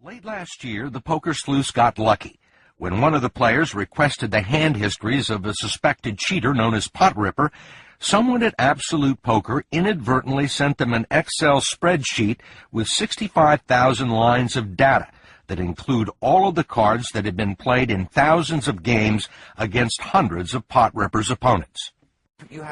Late last year, the poker sleuths got lucky when one of the players requested the hand histories of a suspected cheater known as Pot Ripper. Someone at Absolute Poker inadvertently sent them an Excel spreadsheet with 65,000 lines of data that include all of the cards that had been played in thousands of games against hundreds of Pot Ripper's opponents.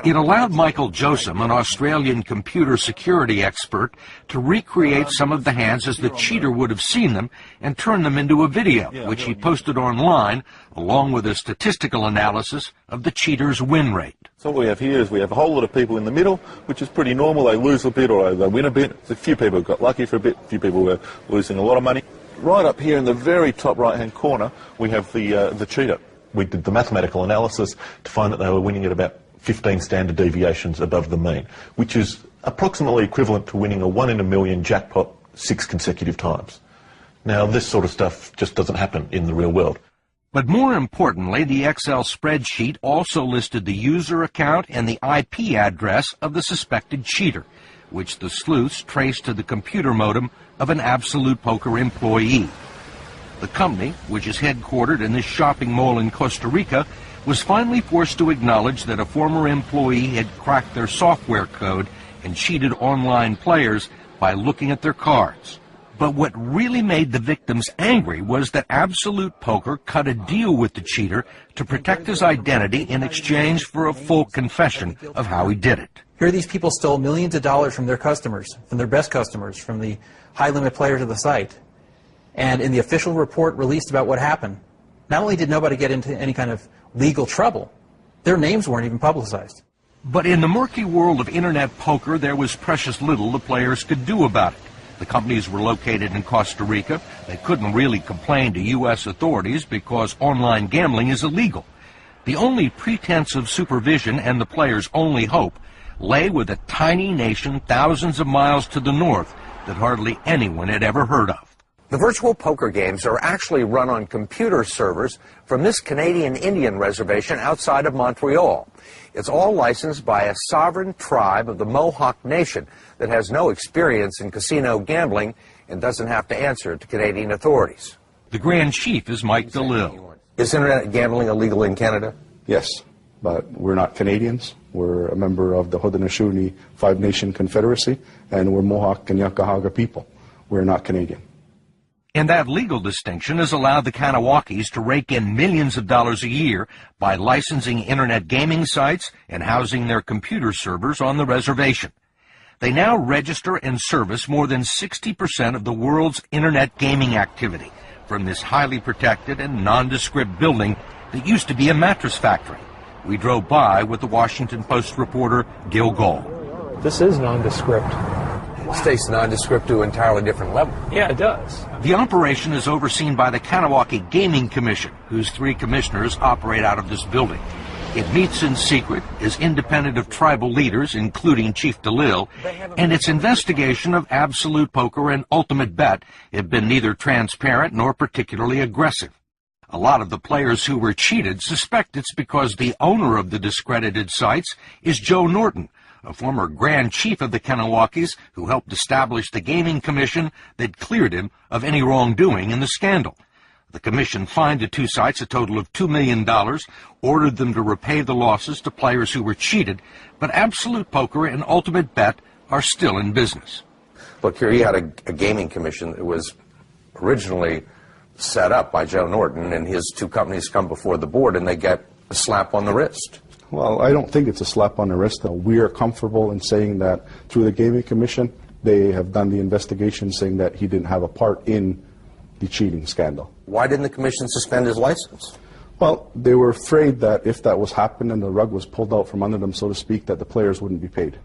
It allowed Michael Joseph, an Australian computer security expert, to recreate some of the hands as the cheater would have seen them and turn them into a video, which he posted online, along with a statistical analysis of the cheater's win rate. So what we have here is we have a whole lot of people in the middle, which is pretty normal. They lose a bit or they win a bit. A few people got lucky for a bit, a few people were losing a lot of money. Right up here in the very top right-hand corner, we have the cheater. We did the mathematical analysis to find that they were winning at about 15 standard deviations above the mean, which is approximately equivalent to winning a 1 in a million jackpot 6 consecutive times. Now, this sort of stuff just doesn't happen in the real world. But more importantly, the Excel spreadsheet also listed the user account and the IP address of the suspected cheater, which the sleuths traced to the computer modem of an Absolute Poker employee. The company, which is headquartered in this shopping mall in Costa Rica, was finally forced to acknowledge that a former employee had cracked their software code and cheated online players by looking at their cards. But what really made the victims angry was that Absolute Poker cut a deal with the cheater to protect his identity in exchange for a full confession of how he did it. Here these people stole millions of dollars from their customers, from their best customers, from the high-limit players of the site. And in the official report released about what happened, not only did nobody get into any kind of legal trouble, their names weren't even publicized. But in the murky world of internet poker, there was precious little the players could do about it. The companies were located in Costa Rica. They couldn't really complain to U.S. authorities because online gambling is illegal. The only pretense of supervision and the players' only hope lay with a tiny nation thousands of miles to the north that hardly anyone had ever heard of. The virtual poker games are actually run on computer servers from this Canadian Indian reservation outside of Montreal. It's all licensed by a sovereign tribe of the Mohawk Nation that has no experience in casino gambling and doesn't have to answer to Canadian authorities. The Grand Chief is Mike DeLille. Is internet gambling illegal in Canada? Yes, but we're not Canadians. We're a member of the Haudenosaunee Five Nation Confederacy, and we're Mohawk and Yakahaga people. We're not Canadian. And that legal distinction has allowed the Kanawakis to rake in millions of dollars a year by licensing internet gaming sites and housing their computer servers on the reservation. They now register and service more than 60% of the world's internet gaming activity from this highly protected and nondescript building that used to be a mattress factory. We drove by with the Washington Post reporter Gil Gall. This is nondescript. It takes nondescript to an entirely different level. Yeah, it does. The operation is overseen by the Kanawaki Gaming Commission, whose 3 commissioners operate out of this building. It meets in secret, is independent of tribal leaders, including Chief DeLille, and its investigation of Absolute Poker and Ultimate Bet have been neither transparent nor particularly aggressive. A lot of the players who were cheated suspect it's because the owner of the discredited sites is Joe Norton, a former Grand Chief of the Kanawakis who helped establish the Gaming Commission that cleared him of any wrongdoing in the scandal. The commission fined the 2 sites a total of $2 million, ordered them to repay the losses to players who were cheated, but Absolute Poker and Ultimate Bet are still in business. Look, here you had a gaming commission that was originally set up by Joe Norton, and his 2 companies come before the board, and they get a slap on the wrist. Well, I don't think it's a slap on the wrist. We are comfortable in saying that through the Gaming Commission, they have done the investigation saying that he didn't have a part in the cheating scandal. Why didn't the commission suspend his license? Well, they were afraid that if that was happening and the rug was pulled out from under them, so to speak, that the players wouldn't be paid.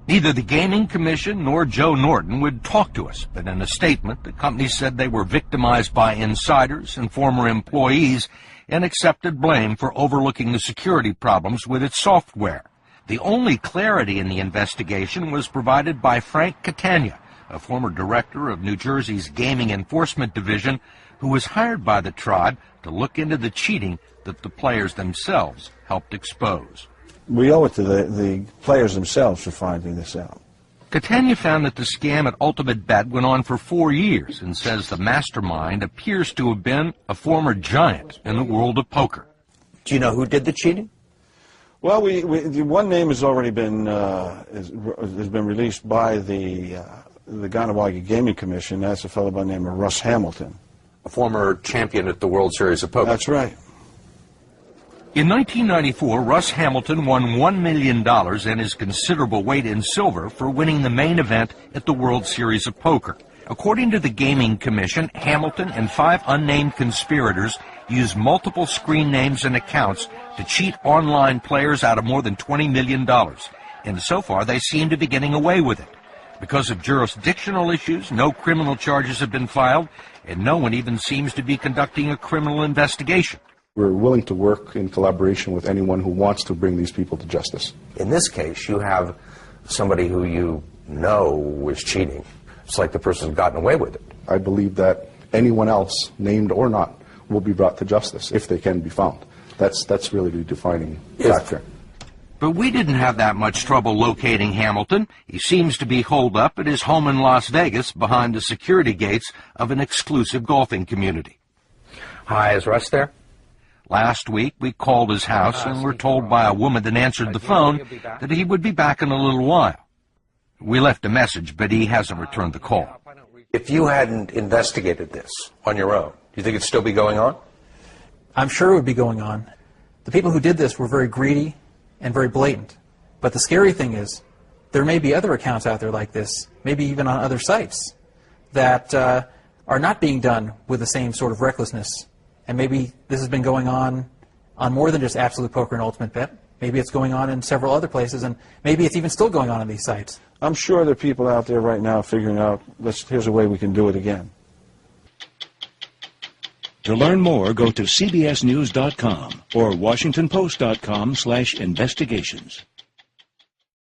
Neither the Gaming Commission nor Joe Norton would talk to us, but in a statement, the company said they were victimized by insiders and former employees and accepted blame for overlooking the security problems with its software. The only clarity in the investigation was provided by Frank Catania, a former director of New Jersey's Gaming Enforcement Division, who was hired by the tribe to look into the cheating that the players themselves helped expose. We owe it to the players themselves for finding this out. Catania found that the scam at Ultimate Bet went on for 4 years and says the mastermind appears to have been a former giant in the world of poker. Do you know who did the cheating? Well, one name has already been has been released by the Ganawagi Gaming Commission. That's a fellow by the name of Russ Hamilton, A former champion at the World Series of Poker. That's right. In 1994, Russ Hamilton won $1 million and his considerable weight in silver for winning the main event at the World Series of Poker. According to the Gaming Commission, Hamilton and 5 unnamed conspirators used multiple screen names and accounts to cheat online players out of more than $20 million. And so far, they seem to be getting away with it. Because of jurisdictional issues, no criminal charges have been filed, and no one even seems to be conducting a criminal investigation. We're willing to work in collaboration with anyone who wants to bring these people to justice. In this case, you have somebody who you know was cheating. It's like the person's gotten away with it. I believe that anyone else, named or not, will be brought to justice if they can be found. That's really the defining factor. But we didn't have that much trouble locating Hamilton. He seems to be holed up at his home in Las Vegas behind the security gates of an exclusive golfing community. Hi, is Russ there? Last week, we called his house and were told by a woman that answered the phone that he would be back in a little while. We left a message, but he hasn't returned the call. If you hadn't investigated this on your own, do you think it'd still be going on? I'm sure it would be going on. The people who did this were very greedy and very blatant. But the scary thing is, there may be other accounts out there like this, maybe even on other sites, that are not being done with the same sort of recklessness. And maybe this has been going on more than just Absolute Poker and Ultimate Bet. Maybe it's going on in several other places, and maybe it's even still going on these sites. I'm sure there are people out there right now figuring out, here's a way we can do it again. To learn more, go to cbsnews.com or washingtonpost.com/investigations.